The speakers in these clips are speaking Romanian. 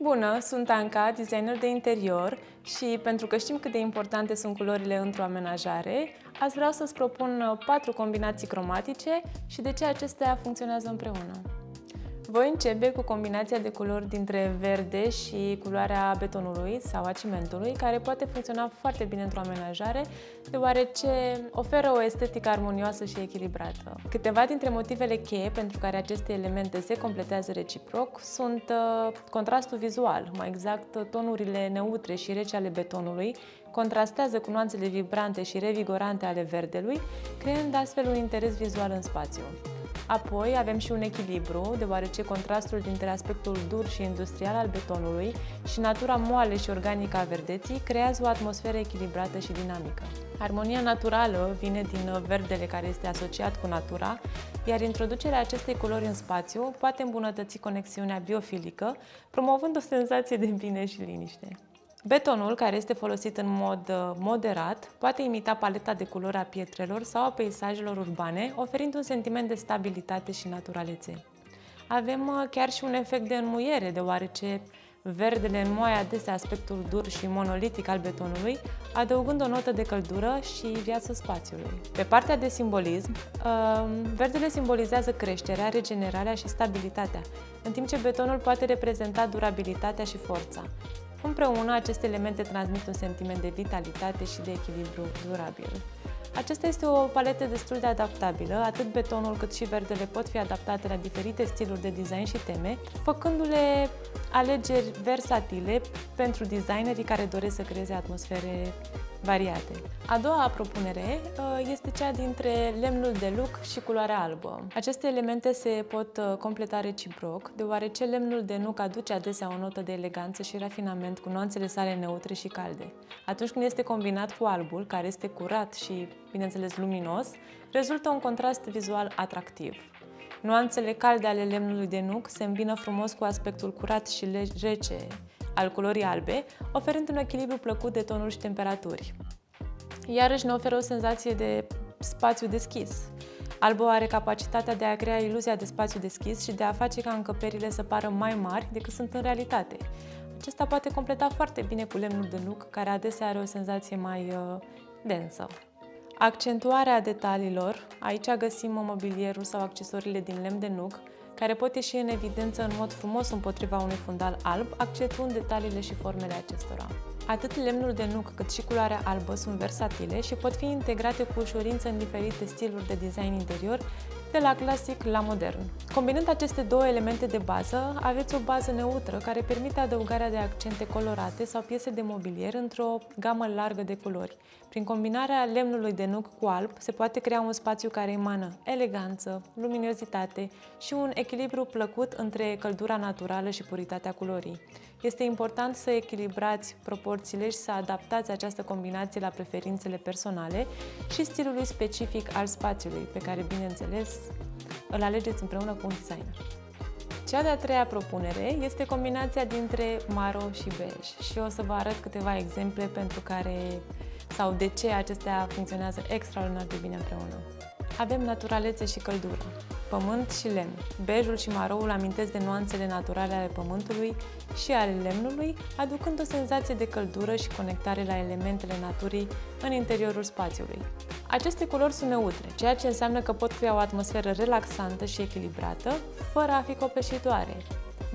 Bună, sunt Anca, designer de interior și pentru că știm cât de importante sunt culorile într-o amenajare, azi vreau să-ți propun 4 combinații cromatice și de ce acestea funcționează împreună. Voi începe cu combinația de culori dintre verde și culoarea betonului sau a cimentului, care poate funcționa foarte bine într-o amenajare, deoarece oferă o estetică armonioasă și echilibrată. Câteva dintre motivele cheie pentru care aceste elemente se completează reciproc sunt contrastul vizual, mai exact tonurile neutre și reci ale betonului, contrastează cu nuanțele vibrante și revigorante ale verdelui, creând astfel un interes vizual în spațiu. Apoi avem și un echilibru, deoarece contrastul dintre aspectul dur și industrial al betonului și natura moale și organică a verdeții creează o atmosferă echilibrată și dinamică. Armonia naturală vine din verdele care este asociat cu natura, iar introducerea acestei culori în spațiu poate îmbunătăți conexiunea biofilică, promovând o senzație de bine și liniște. Betonul, care este folosit în mod moderat, poate imita paleta de culori a pietrelor sau a peisajelor urbane, oferind un sentiment de stabilitate și naturalețe. Avem chiar și un efect de înmuiere, deoarece verdele înmoaie adesea aspectul dur și monolitic al betonului, adăugând o notă de căldură și viață spațiului. Pe partea de simbolism, verdele simbolizează creșterea, regenerarea și stabilitatea, în timp ce betonul poate reprezenta durabilitatea și forța. Împreună, aceste elemente transmit un sentiment de vitalitate și de echilibru durabil. Acesta este o paletă destul de adaptabilă, atât betonul cât și verdele pot fi adaptate la diferite stiluri de design și teme, făcându-le alegeri versatile pentru designerii care doresc să creeze atmosfere variate. A doua propunere este cea dintre lemnul de nuc și culoarea albă. Aceste elemente se pot completa reciproc, deoarece lemnul de nuc aduce adesea o notă de eleganță și rafinament cu nuanțele sale neutre și calde. Atunci când este combinat cu albul, care este curat și, bineînțeles, luminos, rezultă un contrast vizual atractiv. Nuanțele calde ale lemnului de nuc se îmbină frumos cu aspectul curat și rece al culorii albe, oferând un echilibru plăcut de tonuri și temperaturi. Iarăși ne oferă o senzație de spațiu deschis. Albul are capacitatea de a crea iluzia de spațiu deschis și de a face ca încăperile să pară mai mari decât sunt în realitate. Acesta poate completa foarte bine cu lemnul de nuc, care adesea are o senzație mai densă. Accentuarea detaliilor. Aici găsim mobilierul sau accesoriile din lemn de nuc, care pot ieși în evidență în mod frumos împotriva unui fundal alb, accentuând detaliile și formele acestora. Atât lemnul de nuc cât și culoarea albă sunt versatile și pot fi integrate cu ușurință în diferite stiluri de design interior, de la clasic la modern. Combinând aceste două elemente de bază, aveți o bază neutră care permite adăugarea de accente colorate sau piese de mobilier într-o gamă largă de culori. Prin combinarea lemnului de nuc cu alb se poate crea un spațiu care emană eleganță, luminositate și un echilibru plăcut între căldura naturală și puritatea culorii. Este important să echilibrați proporțiile și să adaptați această combinație la preferințele personale și stilului specific al spațiului, pe care, bineînțeles, îl alegeți împreună cu un designer. Cea de-a treia propunere este combinația dintre maro și bej și o să vă arăt câteva exemple pentru care sau de ce acestea funcționează extraordinar de bine împreună. Avem naturalețe și căldură, pământ și lemn. Bejul și maroul amintesc de nuanțele naturale ale pământului și ale lemnului, aducând o senzație de căldură și conectare la elementele naturii în interiorul spațiului. Aceste culori sunt neutre, ceea ce înseamnă că pot crea o atmosferă relaxantă și echilibrată, fără a fi copleșitoare.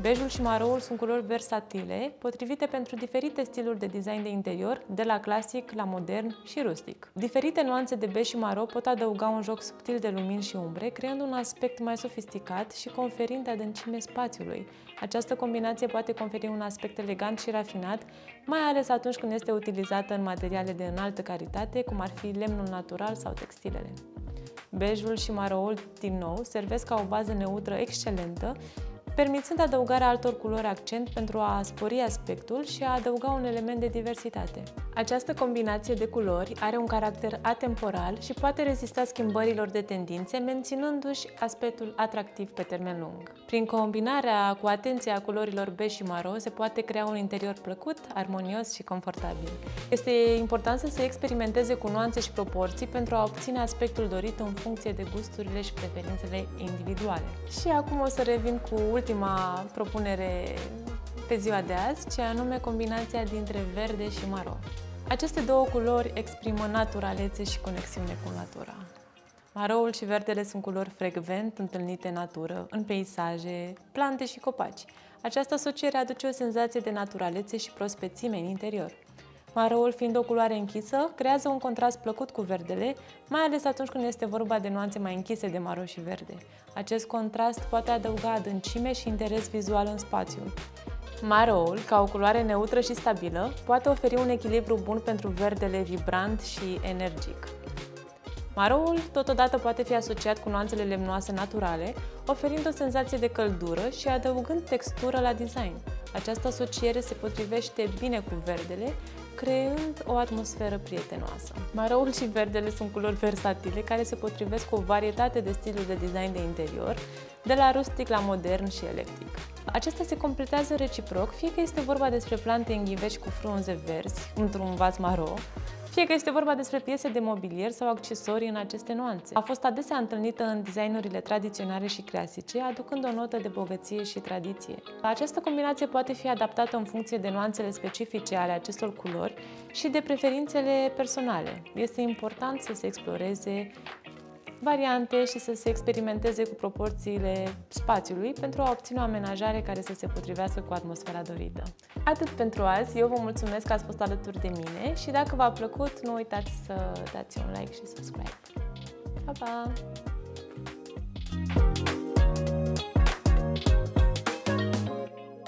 Bejul și maroul sunt culori versatile, potrivite pentru diferite stiluri de design de interior, de la clasic la modern și rustic. Diferite nuanțe de bej și maro pot adăuga un joc subtil de lumini și umbre, creând un aspect mai sofisticat și conferind adâncime spațiului. Această combinație poate conferi un aspect elegant și rafinat, mai ales atunci când este utilizată în materiale de înaltă calitate, cum ar fi lemnul natural sau textilele. Bejul și maroul, din nou, servesc ca o bază neutră excelentă, permițând adăugarea altor culori accent pentru a spori aspectul și a adăuga un element de diversitate. Această combinație de culori are un caracter atemporal și poate rezista schimbărilor de tendințe, menținându-și aspectul atractiv pe termen lung. Prin combinarea cu atenție a culorilor bej și maro se poate crea un interior plăcut, armonios și confortabil. Este important să se experimenteze cu nuanțe și proporții pentru a obține aspectul dorit în funcție de gusturile și preferințele individuale. Și acum o să revin cu ultima propunere pe ziua de azi, ce anume combinația dintre verde și maro. Aceste două culori exprimă naturalețe și conexiune cu natura. Maroul și verdele sunt culori frecvent întâlnite în natură, în peisaje, plante și copaci. Această asociere aduce o senzație de naturalețe și prospețime în interior. Maroul, fiind o culoare închisă, creează un contrast plăcut cu verdele, mai ales atunci când este vorba de nuanțe mai închise de maro și verde. Acest contrast poate adăuga adâncime și interes vizual în spațiu. Maroul, ca o culoare neutră și stabilă, poate oferi un echilibru bun pentru verdele vibrant și energic. Maroul totodată poate fi asociat cu nuanțele lemnoase naturale, oferind o senzație de căldură și adăugând textură la design. Această asociere se potrivește bine cu verdele, creând o atmosferă prietenoasă. Maroul și verdele sunt culori versatile care se potrivesc cu o varietate de stiluri de design de interior, de la rustic la modern și electric. Acestea se completează reciproc, fie că este vorba despre plante înghiveci cu frunze verzi, într-un vas maro, fie că este vorba despre piese de mobilier sau accesorii în aceste nuanțe. A fost adesea întâlnită în designurile tradiționale și clasice, aducând o notă de bogăție și tradiție. Această combinație poate fi adaptată în funcție de nuanțele specifice ale acestor culori și de preferințele personale. Este important să se exploreze variante și să se experimenteze cu proporțiile spațiului pentru a obține o amenajare care să se potrivească cu atmosfera dorită. Atât pentru azi, eu vă mulțumesc că ați fost alături de mine și dacă v-a plăcut, nu uitați să dați un like și subscribe. Pa, pa!